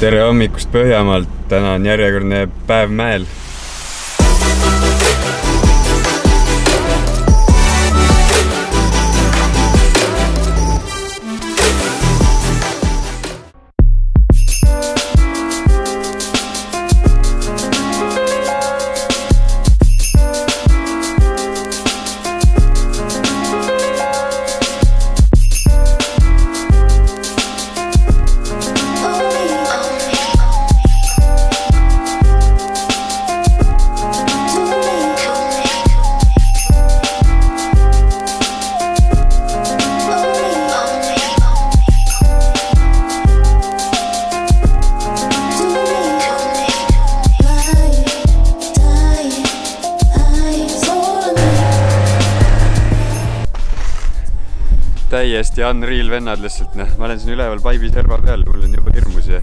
Tere hommikust Põhjamaalt, täna on järjekordne päev mäel. Täiesti unreal vennad lihtsalt, ma olen siin üleval paibi serva peal, mul on juba hirmus ja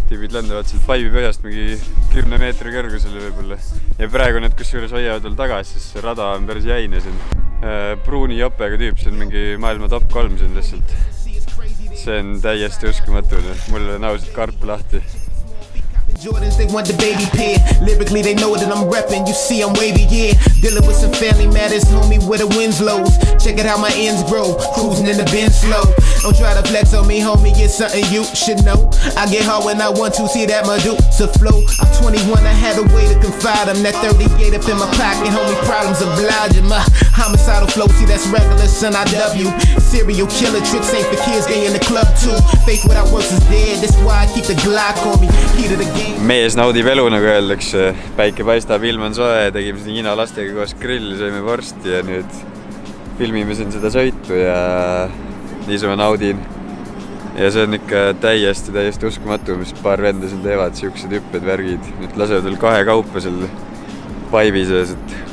tüübid lendavad sealt paibi põhjast mingi 10 meetri kõrgusele võib-olla. Ja praegu need kusjuures hoiavad veel tagasi, sest see rada on päris jäine siin. Pruuni jopega tüüp, see on mingi maailma top 3 siin lihtsalt. See on täiesti uskumatu, mul on ausalt karp lahti. Jordans, they want the baby pair. Lyrically, they know that I'm reppin'. You see, I'm wavy, yeah. Dealing with some family matters, homie, where the winds blows. Check it how my ends grow. Cruising in the Benz slow. Don't try to flex on me, homie. It's something you should know. I get hard when I want to see that Medusa flow. I'm 21, I had a way to confide. I'm that 38 up in my pocket, homie. Problems obliging my homicidal flow. See, that's regular, son. I W. Serial killer tricks ain't for kids. They in the club too. Faith without works is dead. That's why I keep the Glock on me. Heat of the game. Mees naudib elu, nagu öeldakse. Päike paistab, ilm on soe, tegime siin Hiina lastega koos grilli, sõime vorsti ja nüüd filmime siin seda sõitu ja niisama naudin. Ja see on ikka täiesti uskumatu, mis paar venda siin teevad, siuksed hüpped, värgid. Nüüd lasevad veel 2 kaupa seal paibi sees, et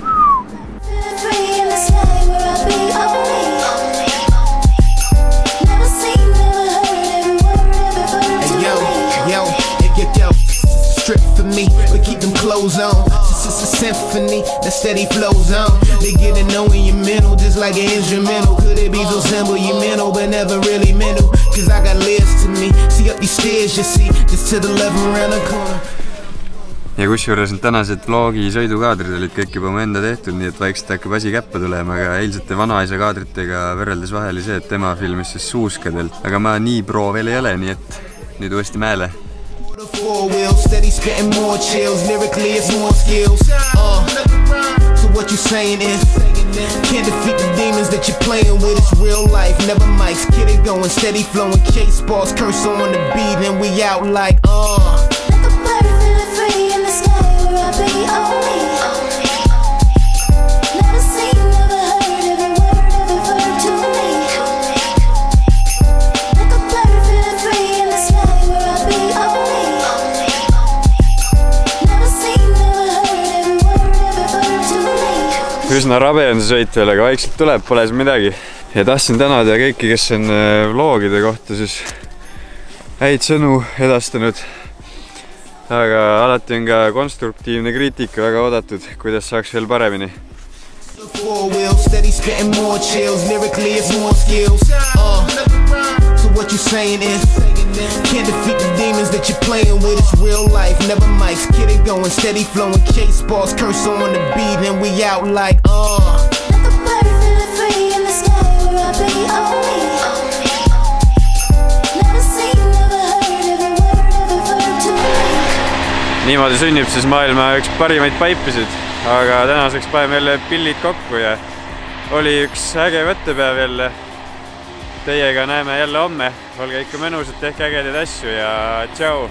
strip for me, but keep them clothes on. It's a symphony that steady flows on. They get to know in your mental, just like an instrumental. Could it be so simple, you mental, but never really mental? Cause I got lives to me. See up these stairs, you see, just to the left around the corner. Ja kusjuures tänased vlogi sõidukaadrid olid kõik juba mu enda tehtud, nii et vaikselt hakkab asi käppa tulema, aga eilsete vanaisa kaadritega võrreldes vahel oli see, et tema filmis siis suuskadelt. Aga ma nii pro veel ei ole, nii et nüüd uuesti mäele. Four wheels, steady spitting more chills. Lyrically, it's more skills. So what you saying is, can't defeat the demons that you're playing with. It's real life, never mics. Kid it going, steady flowing. Case balls, curse on the beat, and we out like Like a bird feeling free in the sky where I be only. Never seen, never heard every word, every verb to me. Like a bird feeling free in the sky where I be only. Üsna rabe on see sõit veel, aga vaikselt tuleb, pole siin midagi. Ja tahtsin tänada kõiki, kes on vlogide kohta siis häid sõnu edastanud. Aga alati on ka konstruktiivne kriitika väga oodatud, kuidas saaks veel paremini. Four wheels, steady spitting more chills. Lyrically, it's more skills. So what you saying is, can't defeat the demons that you're playing with. It's real life, never mics. Kid it going, steady flowing. Case balls, curse on the beat, and we out like Like a bird feeling free in the sky where I be only. Never seen, never heard every word, every verb to me. Niimoodi sünnib siis maailma üks parimaid paipisid, aga tänaseks paneme jälle pillid kokku ja oli üks äge võttepäev jälle. Teiega näeme jälle homme. Olge ikka mõnusad, tehke ägedaid asju ja tšau!